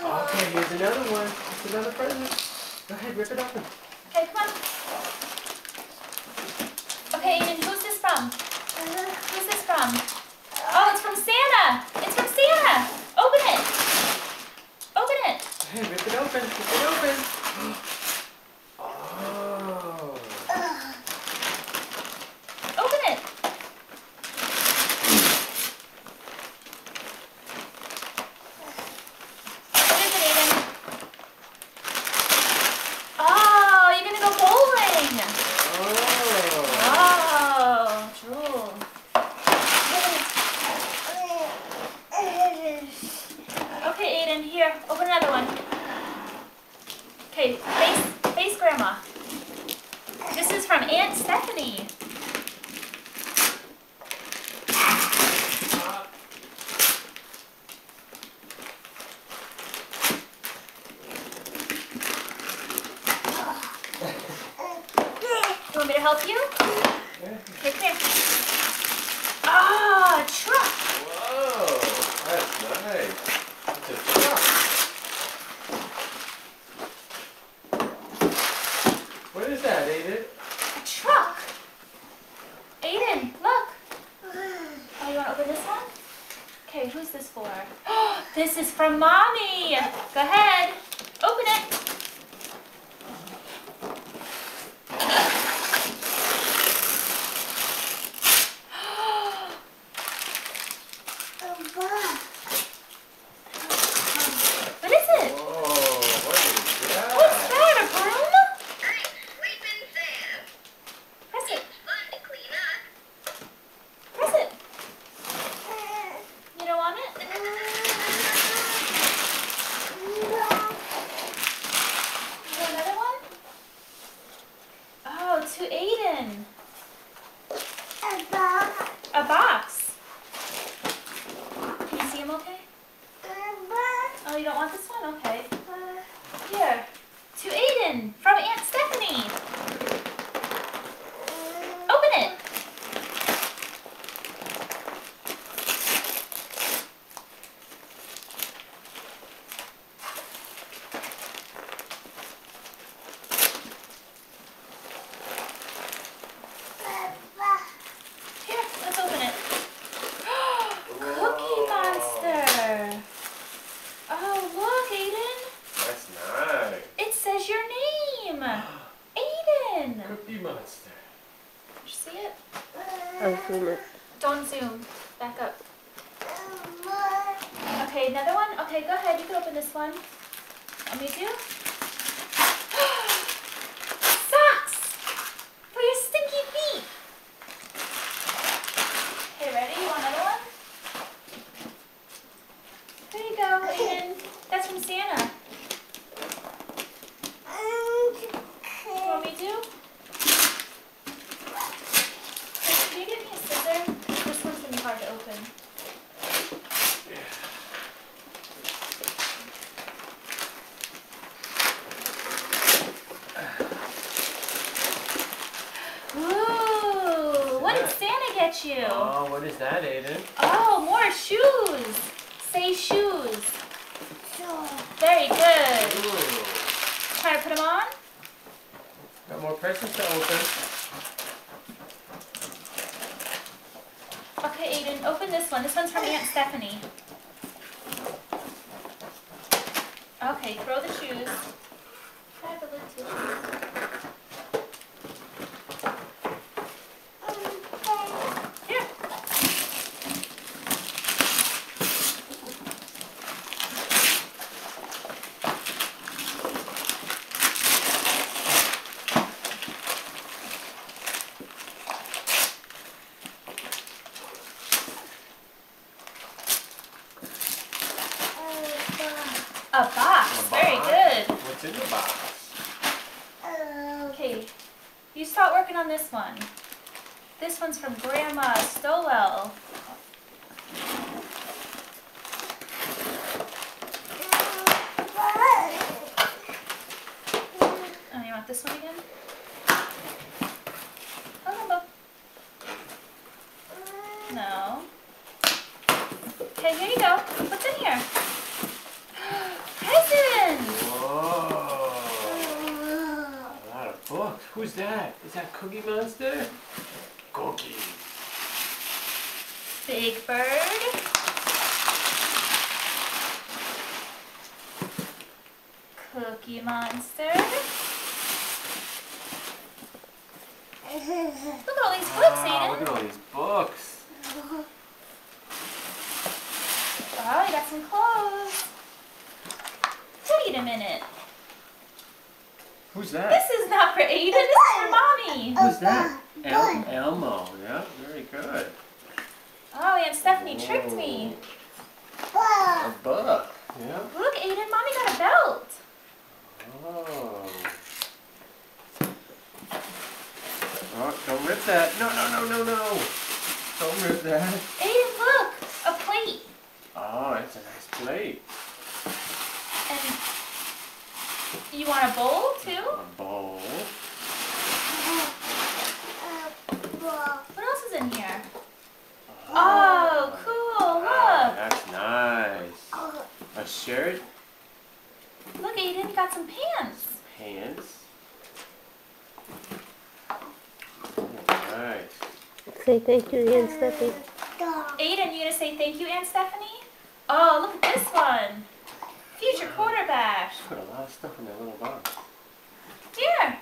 Okay, here's another one. It's another present. Go ahead, rip it open. Okay, come on. Okay, Aiden, who's this from? Who's this from? Oh, it's from Santa. It's from Santa. Open it. Open it. Hey, rip it open. Rip it open. Oh. Open it. What is it, Aiden? Oh, you're gonna go bowling. Oh. Oh, drool. Okay, Aiden, here, open another one. Okay, face Grandma. This is from Aunt Stephanie. You want me to help you? Yeah. Okay, come here. Ah, a truck. Whoa, that's nice. It's a truck. What is that, Aiden? A truck. Aiden, look. Oh, you want to open this one? Okay, who's this for? This is from Mommy. Go ahead. Open it. What is it? Whoa, what is that? What's that, a broom? I'm Sleeping Sam. Press it. Fun to clean up. Press it. You don't want it? Is there another one? Oh, to Aiden. A box. Can you see him okay? Oh, you don't want this one? Okay. Here. To Aiden from Aunt Stephanie. Open it. Here, let's open it. Cookie Monster. Oh, look, Aiden. That's nice. It says your name. Aiden. Cookie Monster. Did you see it? I'll zoom it. Don't zoom. Back up. Okay, another one? Okay, go ahead. You can open this one. Want me to? Socks! For your stinky feet! Okay, ready? You want another one? There you go, Aiden. That's from Santa. You want me to? Can you get me a scissor? This one's gonna be hard to open. Ooh, what did Santa get you? Oh, what is that, Aiden? Oh, more shoes. Say shoes. Very good. Ooh. Try to put them on. Got more presents to open. Okay, Aiden, open this one. This one's from Aunt Stephanie. Okay, throw the shoes. I have the lid too. Here. A box. Very good. What's in the box? Okay, you start working on this one. This one's from Grandma Stowell. Oh, you want this one again? Oh, no. No. Okay, here you go. What's in here? Hey, Who's that? Is that Cookie Monster? Cookie. Big Bird. Cookie Monster. Look at all these books, Wow, Aiden. look at all these books. Oh, you got some clothes. Wait a minute. Who's that? This is not for Aiden. This is for Mommy. Who's that? Elmo. Yeah, very good. Oh, Aunt Stephanie tricked me. A book. Yeah. Look, Aiden, Mommy got a belt. Oh. Oh, don't rip that. No, no, no, no, no. Don't rip that. Aiden, look, a plate. Oh, it's a nice plate. And you want a bowl too? A bowl. What else is in here? Oh, cool, Ah, look. that's nice. A shirt. Look, Aiden, you got some pants. Pants. Oh, nice. Say thank you, Aunt Stephanie. Aiden, you gonna say thank you, Aunt Stephanie? Oh, look at this one. Future quarterback. Put a lot of stuff in that little box. Here.